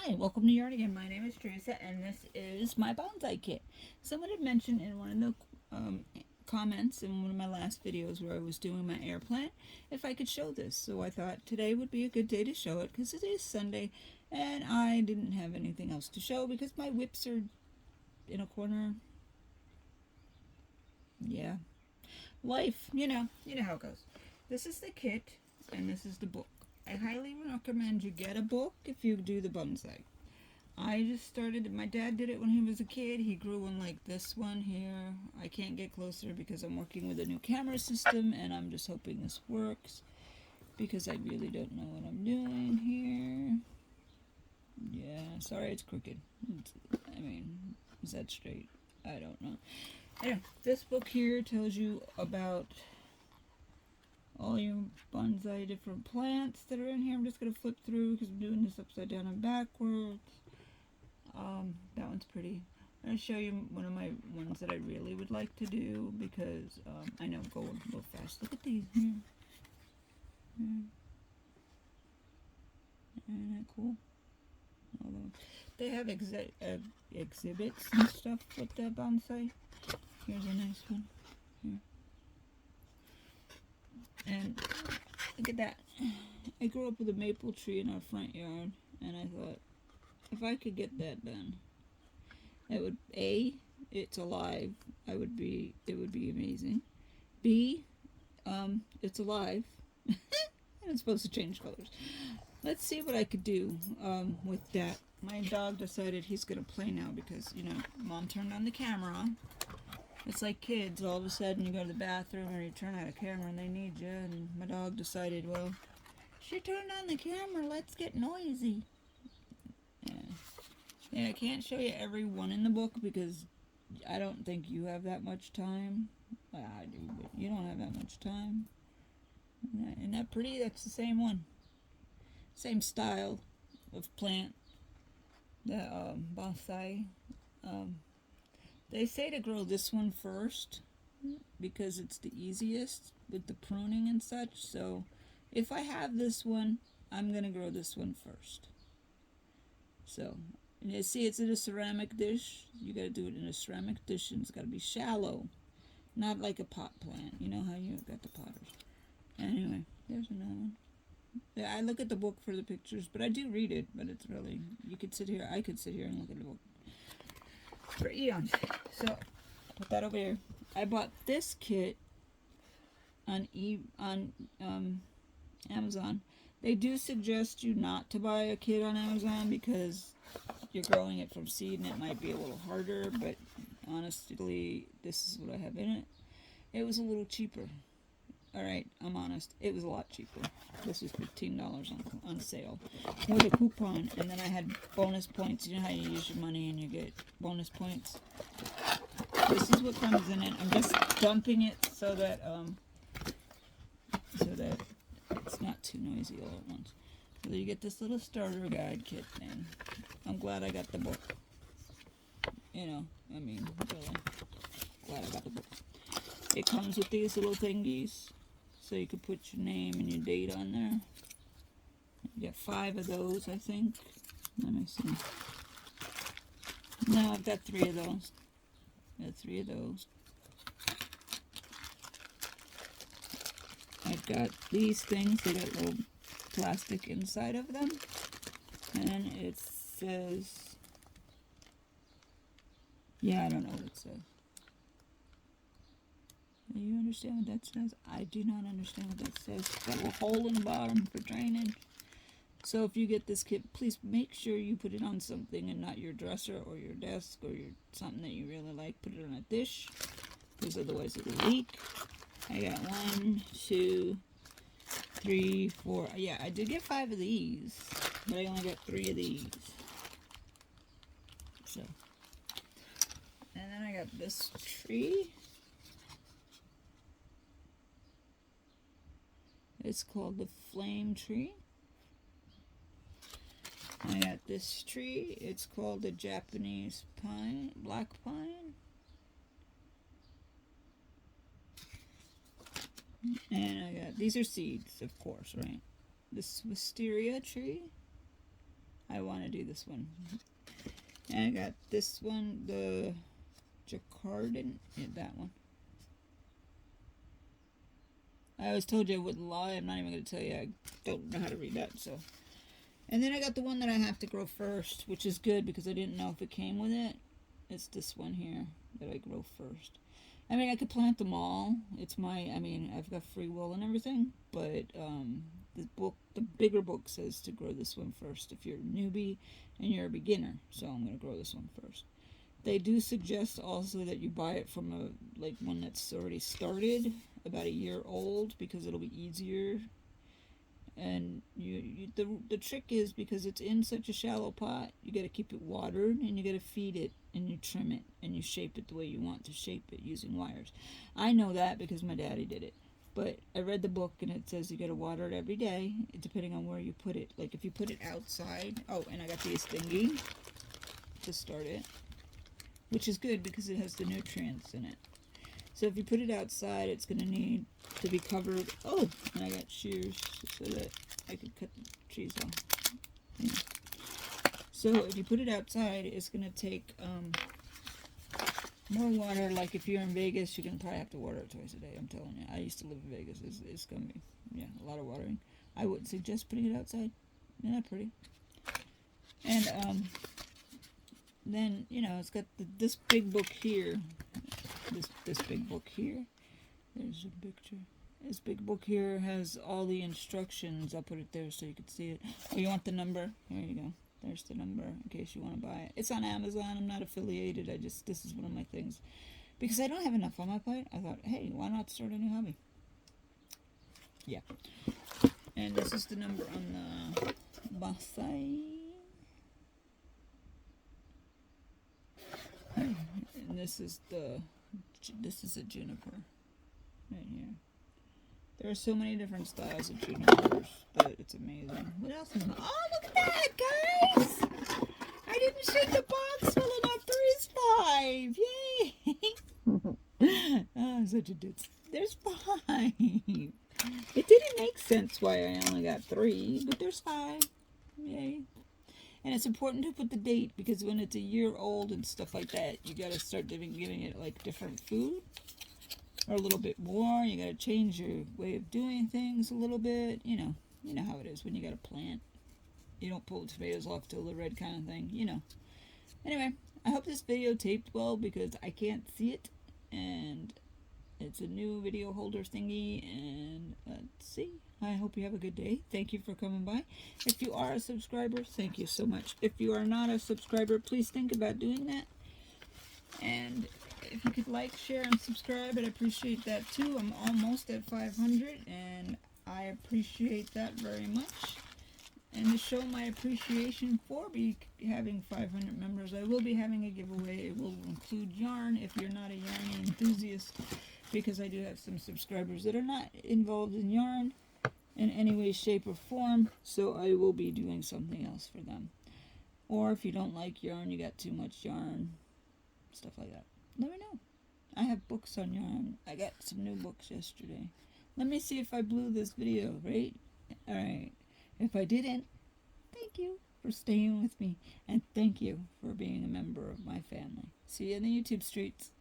Hi, welcome to Yard Again. My name is Teresa, and this is my bonsai kit. Someone had mentioned in one of the comments in one of my last videos where I was doing my air plant if I could show this. So I thought today would be a good day to show it because it is Sunday, and I didn't have anything else to show because my whips are in a corner. Yeah, life, you know how it goes. This is the kit, and this is the book. I highly recommend you get a book if you do the bonsai. I just started, my dad did it when he was a kid. He grew one like this one here. I can't get closer because I'm working with a new camera system and I'm just hoping this works because I really don't know what I'm doing here. Yeah, sorry it's crooked. Is that straight? I don't know. Anyway, this book here tells you about all your bonsai different plants that are in here. I'm just going to flip through because I'm doing this upside down and backwards. That one's pretty. I'm going to show you one of my ones that I really would like to do because I know I'm going a little fast. Look at these here. Isn't that cool? They have exhibits and stuff with the bonsai. Here's a nice one. Here. And look at that. I grew up with a maple tree in our front yard, and I thought if I could get that done, it would it's alive. It would be amazing. B, it's alive. And it's supposed to change colors. Let's see what I could do with that. My dog decided he's gonna play now because Mom turned on the camera. It's like kids. All of a sudden, you go to the bathroom or you turn on a camera and they need you. And my dog decided, well, she turned on the camera. Let's get noisy. Yeah, I can't show you every one in the book because I don't think you have that much time. Well, I do, but you don't have that much time. Isn't that pretty? That's the same one. Same style of plant. The bonsai. They say to grow this one first because it's the easiest with the pruning and such. So if I have this one, I'm going to grow this one first. So you see it's in a ceramic dish. You got to do it in a ceramic dish and it's got to be shallow. Not like a pot plant. You know how you got the potters. Anyway, there's another one. Yeah, I look at the book for the pictures, but I do read it, but it's really, I could sit here and look at the book for eons. So, put that over here. I bought this kit on Amazon. They do suggest you not to buy a kit on Amazon because you're growing it from seed and it might be a little harder, but honestly, this is what I have in it. It was a little cheaper. Alright, I'm honest. It was a lot cheaper. This was $15 on sale with a coupon, and then I had bonus points. You know how you use your money and you get bonus points? This is what comes in it. I'm just dumping it so that it's not too noisy all at once. So you get this little starter guide kit thing. I'm glad I got the book. Really glad I got the book. It comes with these little thingies. So you could put your name and your date on there. You get 5 of those, I think. Let me see. No, I've got 3 of those. I've got these things. They got little plastic inside of them. And it says... Yeah, I don't know what it says. Do you understand what that says? I do not understand what that says. It's got a hole in the bottom for drainage. So if you get this kit, please make sure you put it on something and not your dresser or your desk or something that you really like. Put it on a dish, because otherwise it will leak. I got 1, 2, 3, 4. Yeah, I did get 5 of these, but I only got 3 of these. So, and then I got this tree. It's called the flame tree. I got this tree. It's called the Japanese pine, black pine. And I got, these are seeds, of course, right? This wisteria tree. I want to do this one. And I got this one, the Jacquardin, yeah, that one. I always told you I wouldn't lie. I'm not even going to tell you. I don't know how to read that, so. And then I got the one that I have to grow first, which is good because I didn't know if it came with it. It's this one here that I grow first. I mean, I could plant them all. It's my, I mean, I've got free will and everything, but the bigger book says to grow this one first if you're a newbie and you're a beginner. So I'm going to grow this one first. They do suggest also that you buy it from one that's already started, about a year old, because it'll be easier. And the trick is, because it's in such a shallow pot, you got to keep it watered, and you got to feed it, and you trim it, and you shape it the way you want to shape it using wires. I know that because my daddy did it. But I read the book, and it says you got to water it every day, depending on where you put it. Like if you put it outside. Oh, and I got these thingy to start it, which is good because it has the nutrients in it. So if you put it outside, it's going to need to be covered. Oh, and I got shears so that I could cut the trees off. Yeah. So if you put it outside, it's going to take more water. Like if you're in Vegas, you're going to probably have to water it twice a day. I'm telling you. I used to live in Vegas. It's going to be, yeah, a lot of watering. I wouldn't suggest putting it outside. Isn't that pretty? And then, you know, it's got this big book here. This big book here. There's a picture. This big book here has all the instructions. I'll put it there so you can see it. Oh, you want the number? There you go. There's the number in case you want to buy it. It's on Amazon. I'm not affiliated. This is one of my things. Because I don't have enough on my plate, I thought, hey, why not start a new hobby? Yeah. And this is the number on the bonsai. And this is a juniper right here. There are so many different styles of junipers that it's amazing. What else is there? Oh, look at that, guys! I didn't shake the box full enough. There is 5. Yay! Oh, such a ditz. There's 5. It didn't make sense why I only got 3, but there's 5. Yay. And it's important to put the date, because when it's a year old and stuff like that, you got to start giving it like different food, or a little bit more. You got to change your way of doing things a little bit. You know how it is when you got a plant. You don't pull the tomatoes off till they're red, kind of thing. You know. Anyway, I hope this video taped well because I can't see it, and it's a new video holder thingy. And let's see. I hope you have a good day. Thank you for coming by. If you are a subscriber, thank you so much. If you are not a subscriber, please think about doing that. And if you could like, share, and subscribe, I'd appreciate that too. I'm almost at 500, and I appreciate that very much. And to show my appreciation for having 500 members, I will be having a giveaway. It will include yarn if you're not a yarn enthusiast, because I do have some subscribers that are not involved in yarn in any way, shape, or form, so I will be doing something else for them. Or if you don't like yarn, you got too much yarn, stuff like that, let me know. I have books on yarn. I got some new books yesterday. Let me see if I blew this video, right? Alright. If I didn't, thank you for staying with me, and thank you for being a member of my family. See you in the YouTube streets.